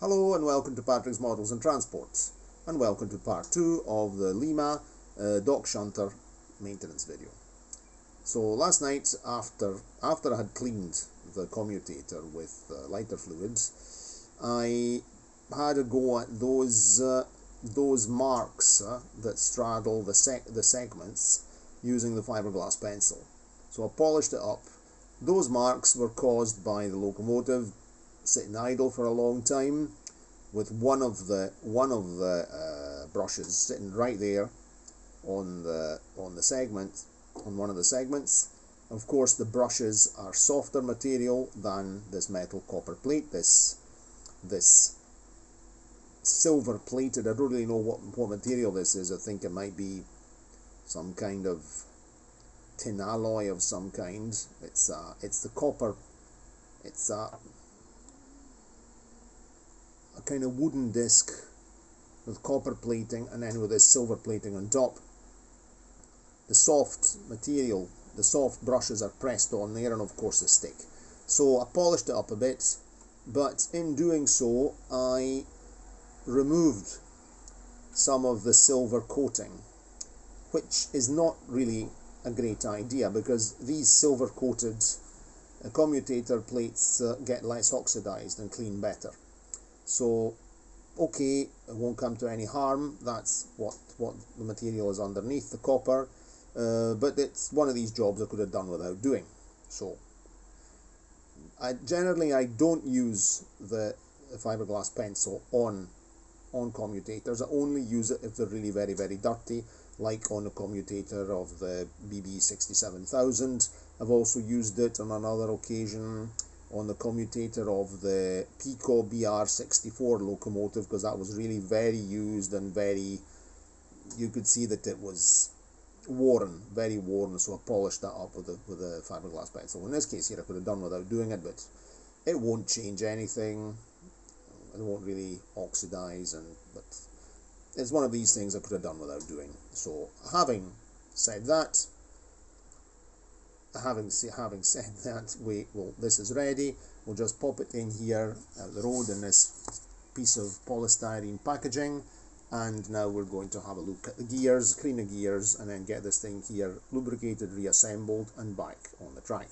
Hello and welcome to Patrick's Models and Transports, and welcome to part 2 of the Lima dock shunter maintenance video. So last night, after I had cleaned the commutator with lighter fluids, I had a go at those marks that straddle the segments using the fiberglass pencil. So I polished it up. Those marks were caused by the locomotive sitting idle for a long time, with one of the brushes sitting right there on the segment, on one of the segments. Of course, the brushes are softer material than this metal copper plate. This silver plated, I don't really know what material this is. I think it might be some kind of tin alloy of some kind. It's the copper. It's a kind of wooden disc with copper plating, and then with this silver plating on top. The soft material, the soft brushes are pressed on there, and of course they stick. So I polished it up a bit, but in doing so I removed some of the silver coating, which is not really a great idea because these silver coated commutator plates get less oxidized and clean better. So, okay, it won't come to any harm. That's what the material is underneath, the copper. But it's one of these jobs I could have done without doing. So, I don't use the fiberglass pencil on commutators. I only use it if they're really very, very dirty, like on a commutator of the BB 67000. I've also used it on another occasion on the commutator of the Pico BR64 locomotive, because that was really very used and you could see that it was worn, very worn, so I polished that up with a fiberglass pencil. In this case here I could have done without doing it, but it won't change anything. It won't really oxidize, but it's one of these things I could have done without doing. So having said that, this is ready. We'll just pop it in here out the road in this piece of polystyrene packaging, and now we're going to have a look at the gears, clean the gears, and then get this thing here lubricated, reassembled, and back on the track.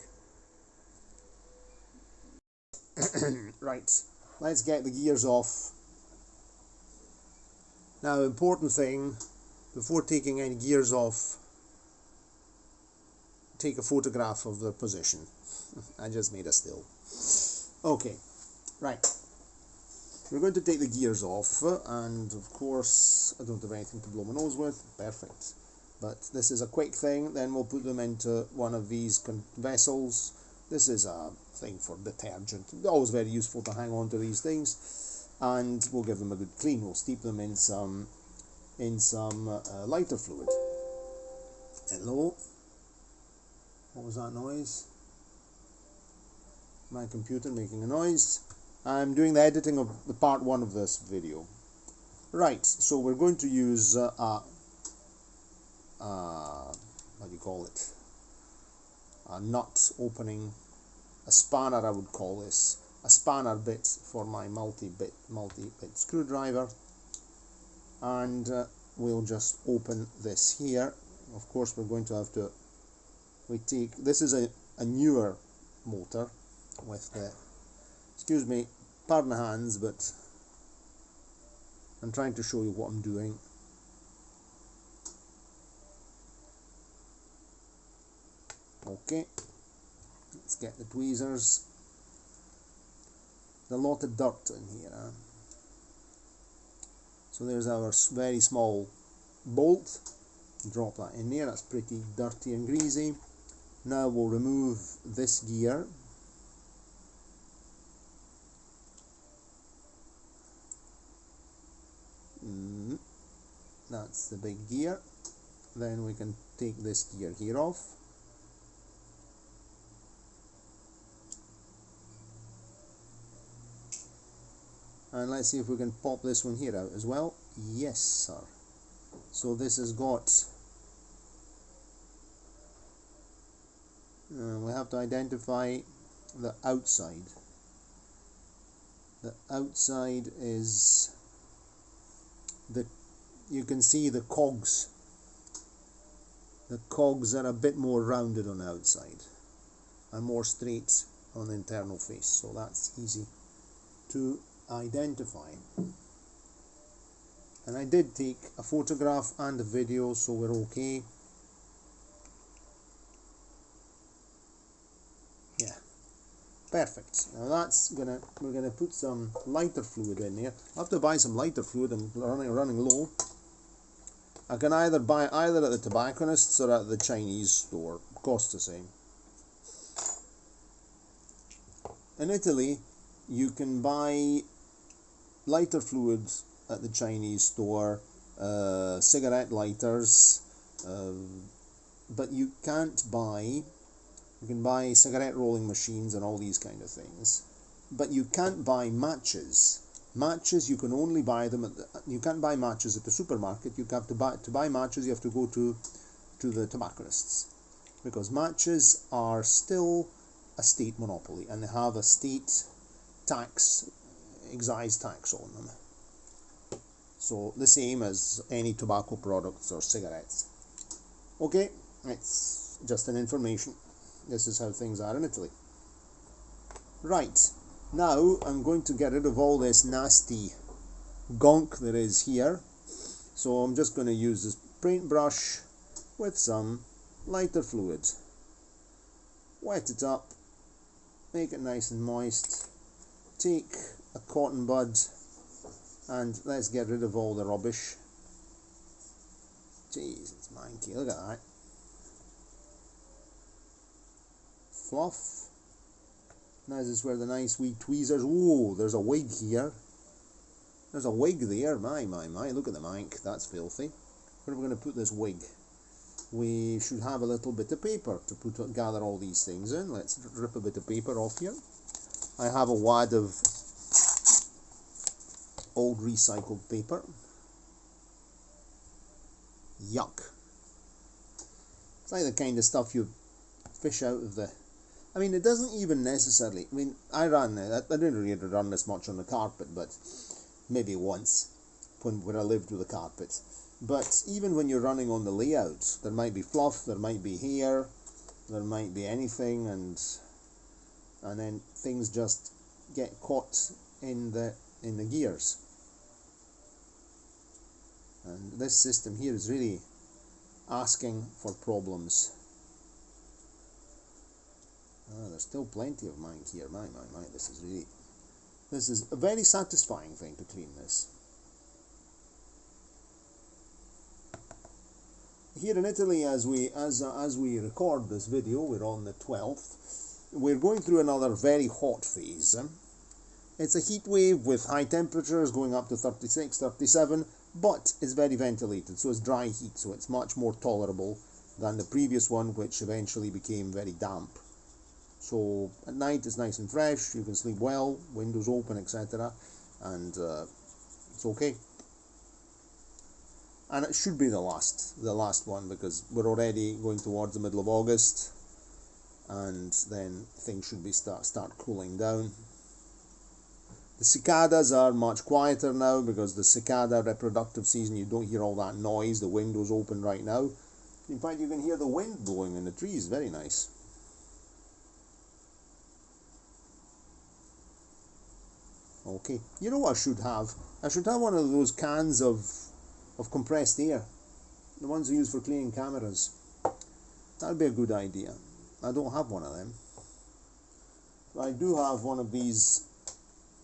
Right, let's get the gears off. Now, important thing, before taking any gears off, take a photograph of the position. I just made a still. Okay, right. We're going to take the gears off, and of course I don't have anything to blow my nose with. Perfect. But this is a quick thing. Then we'll put them into one of these vessels. This is a thing for detergent. Always very useful to hang on to these things. And we'll give them a good clean. We'll steep them in some lighter fluid. Hello. What was that noise? My computer making a noise. I'm doing the editing of the part 1 of this video. Right, so we're going to use what do you call it? A nut opening, a spanner I would call this, a spanner bit for my multi-bit screwdriver, and we'll just open this here. Of course we're going to have to this is a newer motor with the, excuse me, pardon the hands, but I'm trying to show you what I'm doing. Okay, let's get the tweezers. There's a lot of dirt in here, huh? So there's our very small bolt. Drop that in there. That's pretty dirty and greasy. Now we'll remove this gear. That's the big gear. Then we can take this gear here off. And let's see if we can pop this one here out as well. Yes, sir. So this has got, we have to identify the outside. The outside is you can see the cogs. The cogs are a bit more rounded on the outside and more straight on the internal face, so that's easy to identify. And I did take a photograph and a video, so we're okay. Yeah, perfect. Now we're gonna put some lighter fluid in here. I have to buy some lighter fluid. I'm running low. I can either buy either at the tobacconist's or at the Chinese store. Costs the same. In Italy, you can buy lighter fluid at the Chinese store, cigarette lighters, but you can't buy. You can buy cigarette rolling machines and all these kind of things, but you can't buy matches. Matches, you can only buy them you can't buy matches at the supermarket. You have to buy matches. You have to go to the tobacconists, because matches are still a state monopoly and they have a state excise tax on them. So the same as any tobacco products or cigarettes. Okay, it's just an information. This is how things are in Italy. Right. Now I'm going to get rid of all this nasty gunk that is here. So I'm just going to use this paintbrush with some lighter fluid. Wet it up, make it nice and moist. Take a cotton bud and let's get rid of all the rubbish. Jeez, it's manky, look at that. Fluff. Now this is where the nice wee tweezers. Oh, there's a wig here. There's a wig there. My, look at the mank. That's filthy. Where are we going to put this wig? We should have a little bit of paper to gather all these things in. Let's rip a bit of paper off here. I have a wad of old recycled paper. Yuck. It's like the kind of stuff you fish out of the... I mean, it doesn't even necessarily... I mean, I didn't really run this much on the carpet, but maybe once when I lived with a carpet. But even when you're running on the layout, there might be fluff, there might be hair, there might be anything, and then things just get caught in the gears. And this system here is really asking for problems. There's still plenty of mank here. My, this is a very satisfying thing to clean this. Here in Italy, as we record this video, we're on the 12th. We're going through another very hot phase. It's a heat wave with high temperatures going up to 36, 37, but it's very ventilated, so it's dry heat, so it's much more tolerable than the previous one, which eventually became very damp. So at night it's nice and fresh, you can sleep well, windows open, etc. And it's okay. And it should be the last one, because we're already going towards the middle of August, and then things should be start cooling down. The cicadas are much quieter now, because the cicada reproductive season, you don't hear all that noise. The window's open right now. In fact, you can hear the wind blowing in the trees. Very nice. Okay, you know what I should have? I should have one of those cans of compressed air, the ones we use for cleaning cameras. That would be a good idea. I don't have one of them. I do have one of these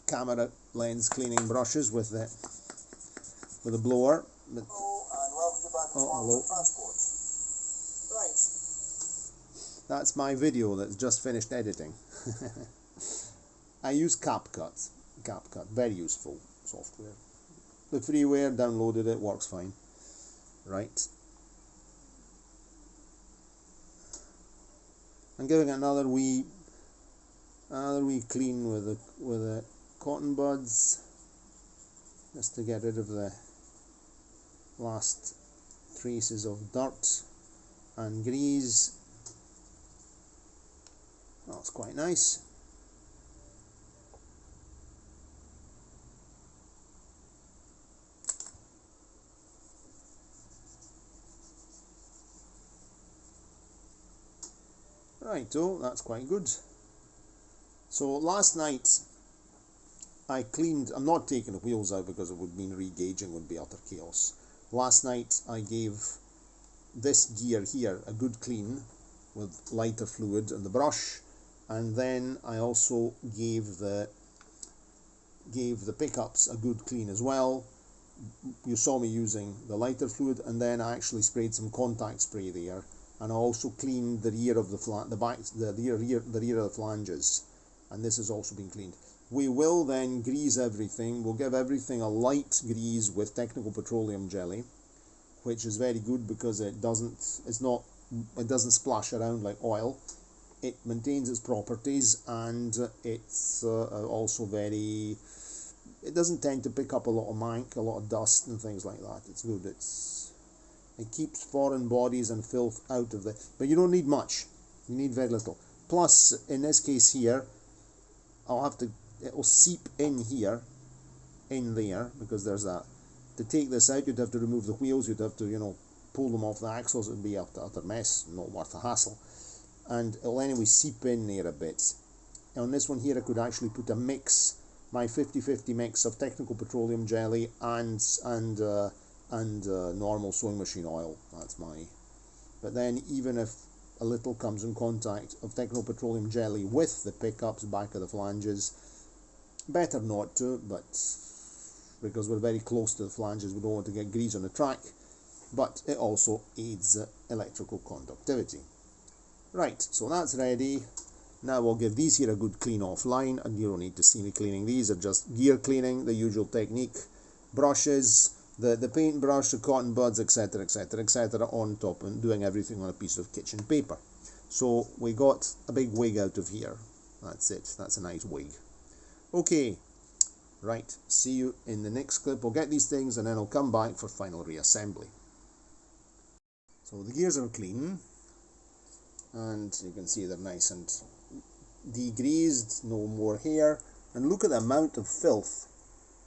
camera lens cleaning brushes with a blower. But, hello. Right. That's my video that's just finished editing. I use CapCut, very useful software. The freeware, downloaded it, works fine. Right. I'm giving it another wee clean with the cotton buds, just to get rid of the last traces of dirt and grease. That's quite nice. Righto, that's quite good. So last night I cleaned, I'm not taking the wheels out because it would mean re-gauging would be utter chaos. Last night I gave this gear here a good clean with lighter fluid and the brush, and then I also gave the pickups a good clean as well. You saw me using the lighter fluid, and then I actually sprayed some contact spray there, and I also cleaned the rear of the rear of the flanges, and this has also been cleaned. We will then grease everything. We'll give everything a light grease with technical petroleum jelly, which is very good because it doesn't splash around like oil. It maintains its properties, and it's also very, it doesn't tend to pick up a lot of mank, a lot of dust and things like that. It's good. It keeps foreign bodies and filth out of it, but you don't need much. You need very little. Plus, in this case here, it'll seep in here, in there, because there's that. To take this out, you'd have to remove the wheels, you'd have to, pull them off the axles. It would be a utter mess, not worth the hassle. And it'll anyway seep in there a bit. On this one here, I could actually put a mix, my 50-50 mix of technical petroleum jelly and normal sewing machine oil. That's but then even if a little comes in contact of technical petroleum jelly with the pickups back of the flanges, better not to, but because we're very close to the flanges, we don't want to get grease on the track, but it also aids electrical conductivity. Right, so that's ready. Now we'll give these here a good clean offline, and you don't need to see me cleaning. These are just gear cleaning, the usual technique. Brushes, the paint brush, the cotton buds, etc, etc, etc, on top, and doing everything on a piece of kitchen paper. So we got a big wig out of here. That's it, that's a nice wig. Okay, right, see you in the next clip. We'll get these things and then I'll come back for final reassembly. So the gears are clean, and you can see they're nice and degreased, no more hair, and look at the amount of filth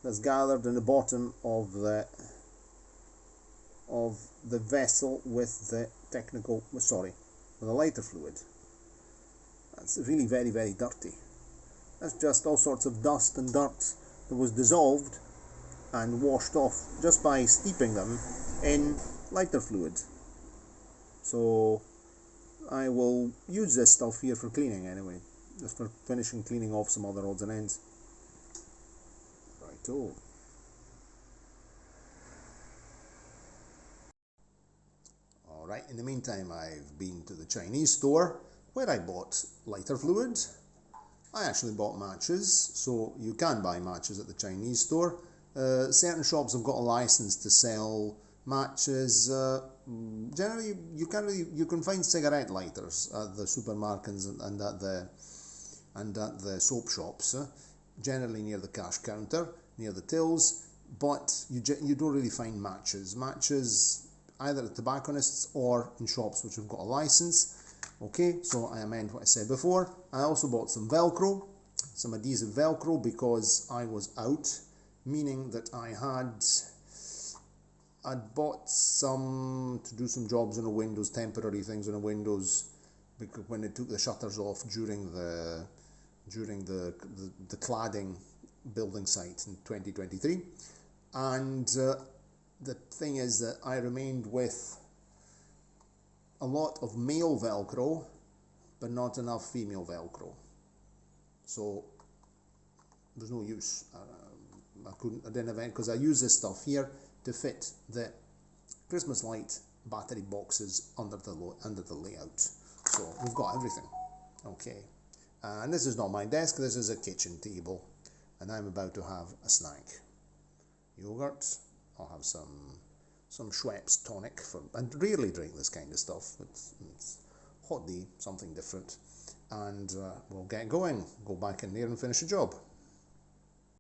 that's gathered in the bottom of the vessel with the with the lighter fluid. That's really very, very dirty. That's just all sorts of dust and dirt that was dissolved and washed off just by steeping them in lighter fluid. So I will use this stuff here for cleaning anyway, just for finishing cleaning off some other odds and ends. Righto. Alright, in the meantime I've been to the Chinese store where I bought lighter fluid. I actually bought matches, so you can buy matches at the Chinese store. Certain shops have got a license to sell matches. Generally, you can find cigarette lighters at the supermarkets and at the soap shops. Generally near the cash counter, near the tills. But you don't really find matches. Matches either at tobacconists or in shops which have got a license. Okay, so I amend what I said before. I also bought some Velcro, some adhesive Velcro, because I was out, meaning that I'd bought some to do some jobs on the windows, temporary things on the windows, because when they took the shutters off during the cladding building site in 2023. And the thing is that I remained with a lot of male Velcro, but not enough female Velcro. So there's no use. I didn't have any, because I use this stuff here to fit the Christmas light battery boxes under the layout. So we've got everything. Okay, and this is not my desk. This is a kitchen table, and I'm about to have a snack. Yogurt. I'll have some Schweppes tonic. I rarely drink this kind of stuff. It's hot day, something different, and we'll get going. Go back in there and finish the job.